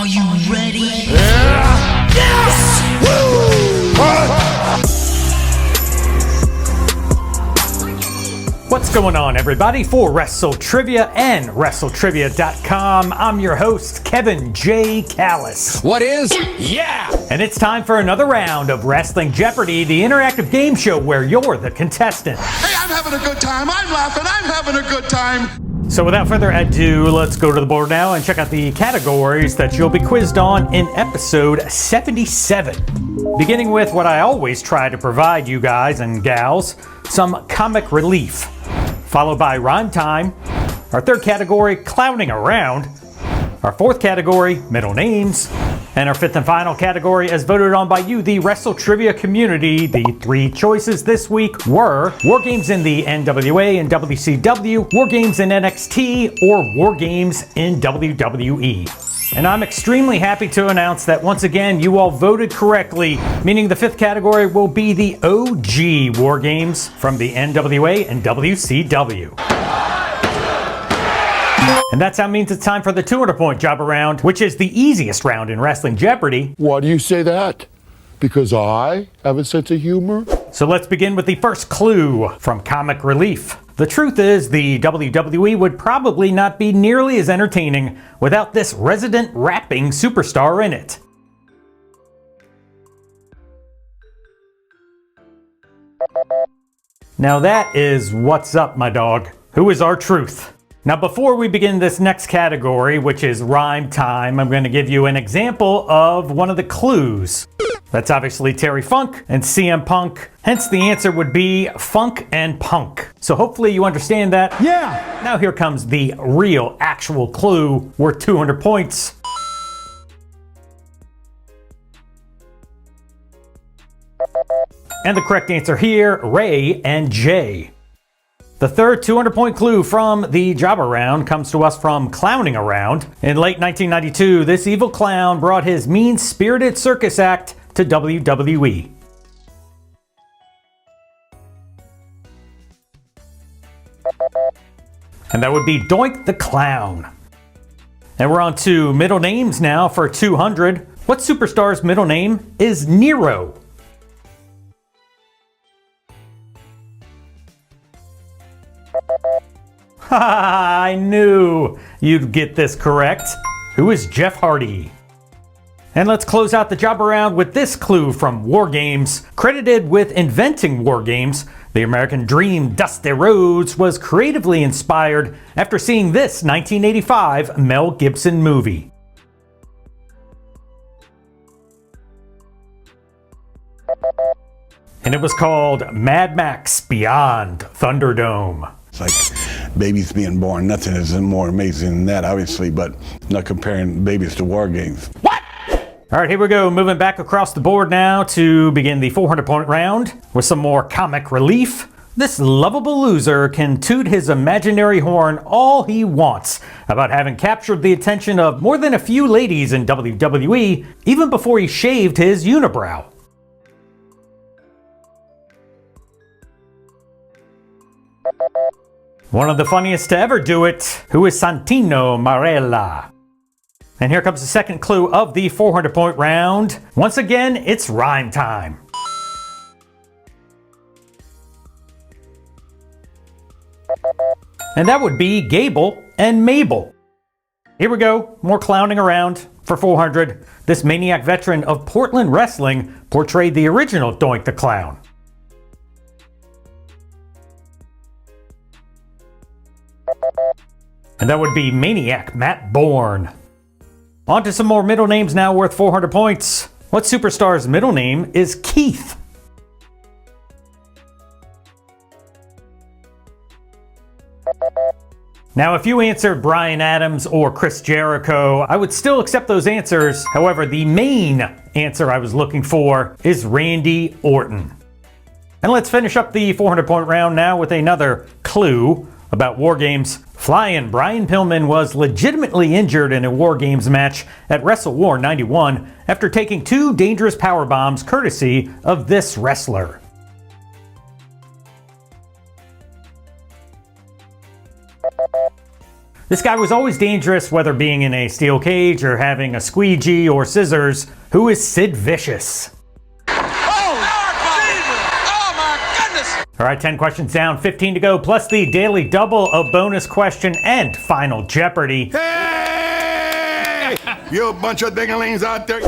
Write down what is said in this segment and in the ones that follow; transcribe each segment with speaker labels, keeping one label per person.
Speaker 1: Are you ready?
Speaker 2: Yes!
Speaker 3: What's going on, everybody? For WrestleTrivia and WrestleTrivia.com, I'm your host, Kevin J. Callis.
Speaker 2: What is? Yeah!
Speaker 3: And it's time for another round of Wrestling Jeopardy, the interactive game show where you're the contestant.
Speaker 4: Hey, I'm having a good time. I'm laughing. I'm having a good time.
Speaker 3: So without further ado, let's go to the board now and check out the categories that you'll be quizzed on in episode 77. Beginning with what I always try to provide you guys and gals, some comic relief. Followed by rhyme time. Our third category, clowning around. Our fourth category, middle names. And our fifth and final category, as voted on by you, the WrestleTrivia community. The three choices this week were War Games in the NWA and WCW, War Games in NXT, or War Games in WWE. And I'm extremely happy to announce that once again, you all voted correctly, meaning the fifth category will be the OG War Games from the NWA and WCW. And that's how it means it's time for the 200-point job round, which is the easiest round in Wrestling Jeopardy.
Speaker 5: Why do you say that? Because I have a sense of humor?
Speaker 3: So let's begin with the first clue from Comic Relief. The truth is, the WWE would probably not be nearly as entertaining without this resident rapping superstar in it. Now that is what's up, my dog. Who is our truth? Now before we begin this next category, which is rhyme time, I'm going to give you an example of one of the clues. That's obviously Terry Funk and CM Punk. Hence the answer would be Funk and Punk. So hopefully you understand that. Yeah! Now here comes the real actual clue worth 200 points. And the correct answer here, Ray and Jay. The third 200-point clue from the Jobber Round comes to us from Clowning Around. In late 1992, this evil clown brought his mean-spirited circus act to WWE. And that would be Doink the Clown. And we're on to middle names now for 200. What superstar's middle name is Nero? I knew you'd get this correct. Who is Jeff Hardy? And let's close out the job around with this clue from War Games. Credited with inventing War Games, the American Dream Dusty Rhodes was creatively inspired after seeing this 1985 Mel Gibson movie. And it was called Mad Max Beyond Thunderdome.
Speaker 6: It's like babies being born. Nothing is more amazing than that, obviously, but not comparing babies to war games.
Speaker 3: What? All right, here we go. Moving back across the board now to begin the 400-point round with some more comic relief. This lovable loser can toot his imaginary horn all he wants about having captured the attention of more than a few ladies in WWE, even before he shaved his unibrow. One of the funniest to ever do it, who is Santino Marella. And here comes the second clue of the 400-point round. Once again, it's rhyme time. And that would be Gable and Mabel. Here we go, more clowning around for 400. This maniac veteran of Portland wrestling portrayed the original Doink the Clown. And that would be Maniac Matt Bourne. On to some more middle names now worth 400 points. What superstar's middle name is Keith? Now, if you answered Bryan Adams or Chris Jericho, I would still accept those answers. However, the main answer I was looking for is Randy Orton. And let's finish up the 400-point round now with another clue about War Games. Flying Brian Pillman was legitimately injured in a War Games match at Wrestle War 91 after taking 2 dangerous power bombs courtesy of this wrestler. This guy was always dangerous, whether being in a steel cage or having a squeegee or scissors. Who is Sid Vicious? All right, 10 questions down, 15 to go, plus the daily double, a bonus question, and Final Jeopardy.
Speaker 1: Hey! You bunch of dinglings out there.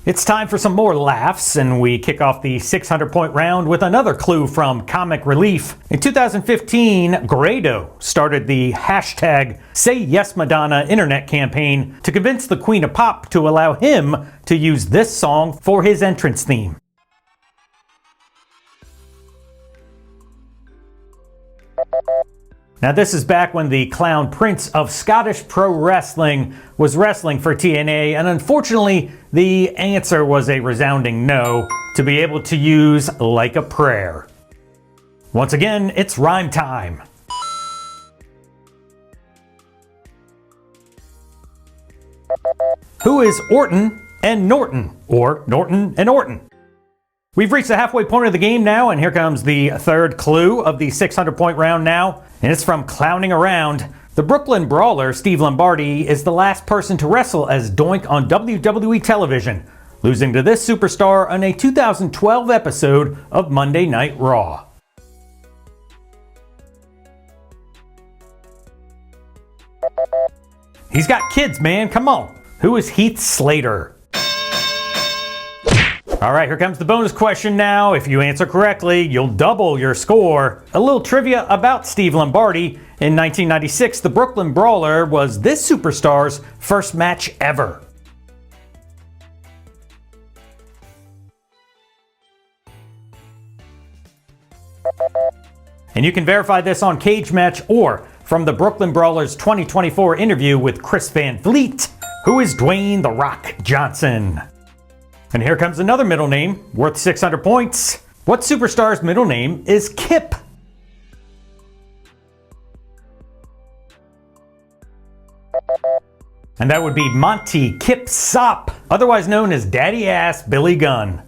Speaker 3: It's time for some more laughs, and we kick off the 600-point round with another clue from Comic Relief. In 2015, Grado started the hashtag #SayYesMadonna internet campaign to convince the Queen of Pop to allow him to use this song for his entrance theme. Now this is back when the Clown Prince of Scottish Pro Wrestling was wrestling for TNA, and unfortunately the answer was a resounding no to be able to use Like a Prayer. Once again, it's rhyme time. Who is Orton and Norton, or Norton and Orton? We've reached the halfway point of the game now, and here comes the third clue of the 600-point round now, and it's from Clowning Around. The Brooklyn Brawler, Steve Lombardi, is the last person to wrestle as Doink on WWE television, losing to this superstar on a 2012 episode of Monday Night Raw. He's got kids, man, come on. Who is Heath Slater? All right, here comes the bonus question now. If you answer correctly, you'll double your score. A little trivia about Steve Lombardi. In 1996, the Brooklyn Brawler was this superstar's first match ever. And you can verify this on Cage Match or from the Brooklyn Brawler's 2024 interview with Chris Van Vliet, who is Dwayne "The Rock" Johnson. And here comes another middle name, worth 600 points. What superstar's middle name is Kip? And that would be Monty Kip Sop, otherwise known as Daddy Ass Billy Gunn.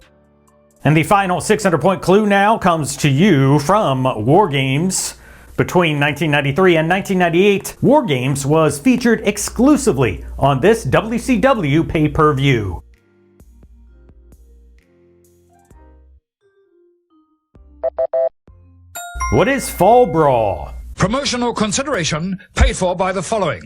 Speaker 3: And the final 600-point clue now comes to you from War Games. Between 1993 and 1998, War Games was featured exclusively on this WCW pay-per-view. What is Fall Brawl?
Speaker 2: Promotional consideration paid for by the following.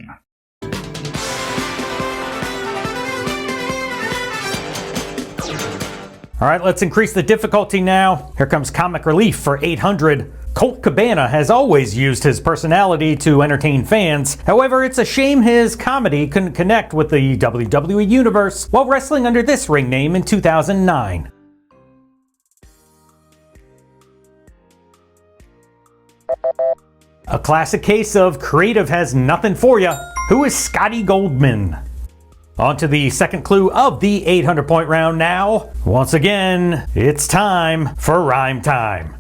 Speaker 3: All right, let's increase the difficulty now. Here comes Comic Relief for 800. Colt Cabana has always used his personality to entertain fans. However, it's a shame his comedy couldn't connect with the WWE Universe while wrestling under this ring name in 2009. A classic case of creative has nothing for ya. Who is Scotty Goldman? On to the second clue of the 800-point round now. Once again, it's time for rhyme time.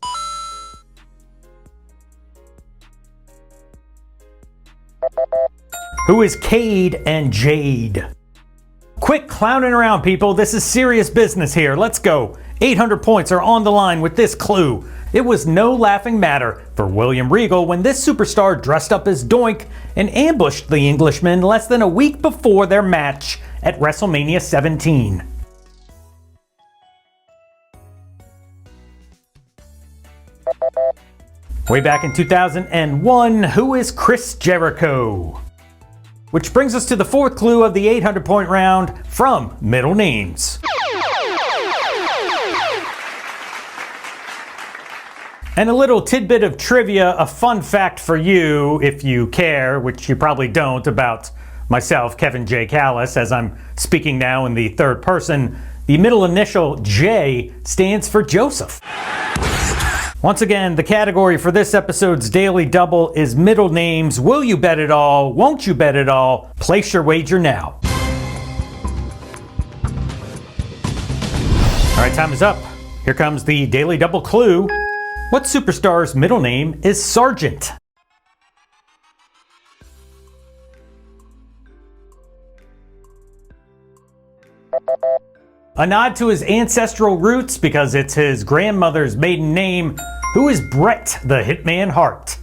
Speaker 3: Who is Cade and Jade? Quit clowning around, people. This is serious business here. Let's go. 800 points are on the line with this clue. It was no laughing matter for William Regal when this superstar dressed up as Doink and ambushed the Englishman less than a week before their match at WrestleMania 17. Way back in 2001, who is Chris Jericho? Which brings us to the fourth clue of the 800-point round from Middle Names. And a little tidbit of trivia, a fun fact for you, if you care, which you probably don't, about myself, Kevin J. Callis, as I'm speaking now in the third person. The middle initial J stands for Joseph. Once again, the category for this episode's Daily Double is middle names. Will you bet it all? Won't you bet it all? Place your wager now. All right, time is up. Here comes the Daily Double clue. What superstar's middle name is Sargent? A nod to his ancestral roots because it's his grandmother's maiden name. Who is Bret the Hitman Hart?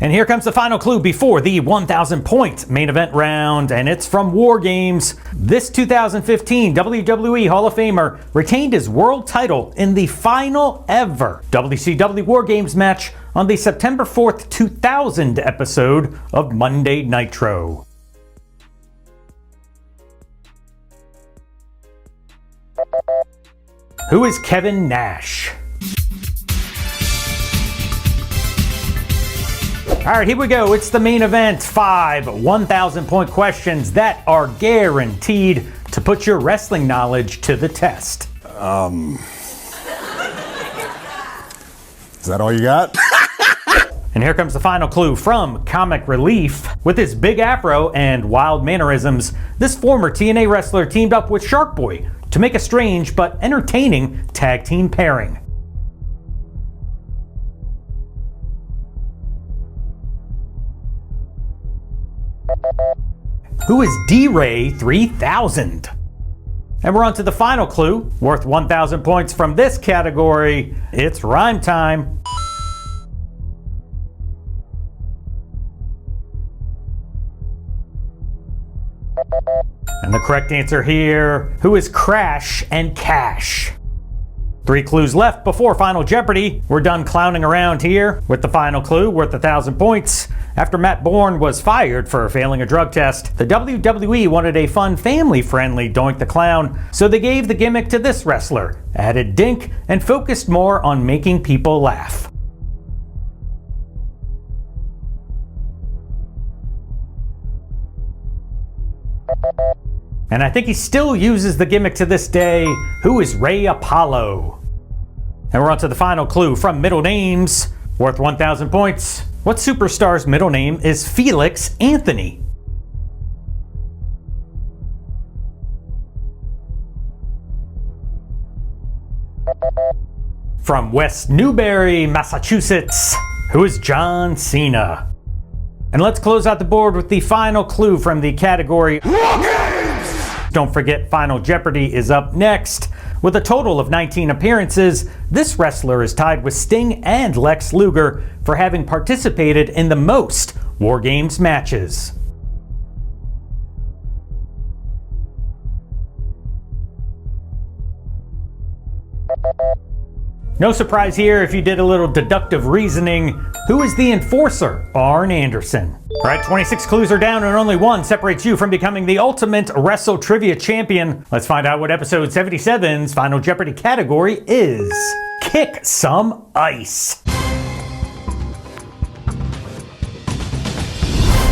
Speaker 3: And here comes the final clue before the 1,000 point main event round, and it's from War Games. This 2015 WWE Hall of Famer retained his world title in the final ever WCW War Games match on the September 4th, 2000 episode of Monday Nitro. Who is Kevin Nash? All right, here we go. It's the main event. 5 1,000 point questions that are guaranteed to put your wrestling knowledge to the test.
Speaker 7: Is that all you got?
Speaker 3: And here comes the final clue from Comic Relief. With his big afro and wild mannerisms, this former TNA wrestler teamed up with Shark Boy to make a strange but entertaining tag team pairing. Who is D-Ray 3000? And we're on to the final clue, worth 1,000 points from this category. It's rhyme time. And the correct answer here, who is Crash and Cash? 3 clues left before Final Jeopardy. We're done clowning around here with the final clue worth 1,000 points. After Matt Bourne was fired for failing a drug test, the WWE wanted a fun, family-friendly Doink the Clown, so they gave the gimmick to this wrestler, added Dink, and focused more on making people laugh. And I think he still uses the gimmick to this day. Who is Ray Apollo? And we're on to the final clue from Middle Names, worth 1,000 points. What superstar's middle name is Felix Anthony? From West Newbury, Massachusetts, who is John Cena? And let's close out the board with the final clue from the category War Games! Don't forget, Final Jeopardy is up next. With a total of 19 appearances, this wrestler is tied with Sting and Lex Luger for having participated in the most War Games matches. No surprise here if you did a little deductive reasoning. Who is the enforcer? Arn Anderson. All right, 26 clues are down and only one separates you from becoming the ultimate WrestleTrivia champion. Let's find out what episode 77's Final Jeopardy category is. Kick some ice.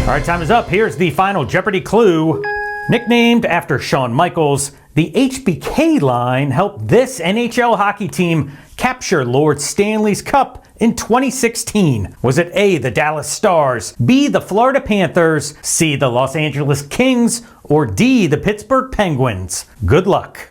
Speaker 3: All right, time is up. Here's the Final Jeopardy clue. Nicknamed after Shawn Michaels, the HBK line helped this NHL hockey team capture Lord Stanley's Cup in 2016. Was it A, the Dallas Stars, B, the Florida Panthers, C, the Los Angeles Kings, or D, the Pittsburgh Penguins? Good luck.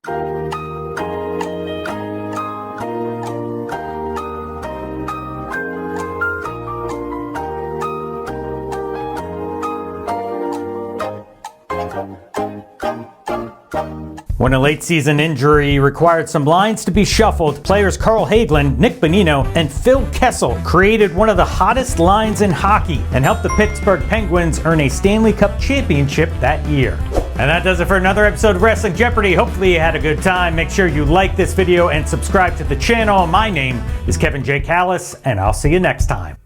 Speaker 3: When a late season injury required some lines to be shuffled, players Carl Hagelin, Nick Bonino, and Phil Kessel created one of the hottest lines in hockey and helped the Pittsburgh Penguins earn a Stanley Cup championship that year. And that does it for another episode of Wrestling Jeopardy. Hopefully you had a good time. Make sure you like this video and subscribe to the channel. My name is Kevin J. Callis, and I'll see you next time.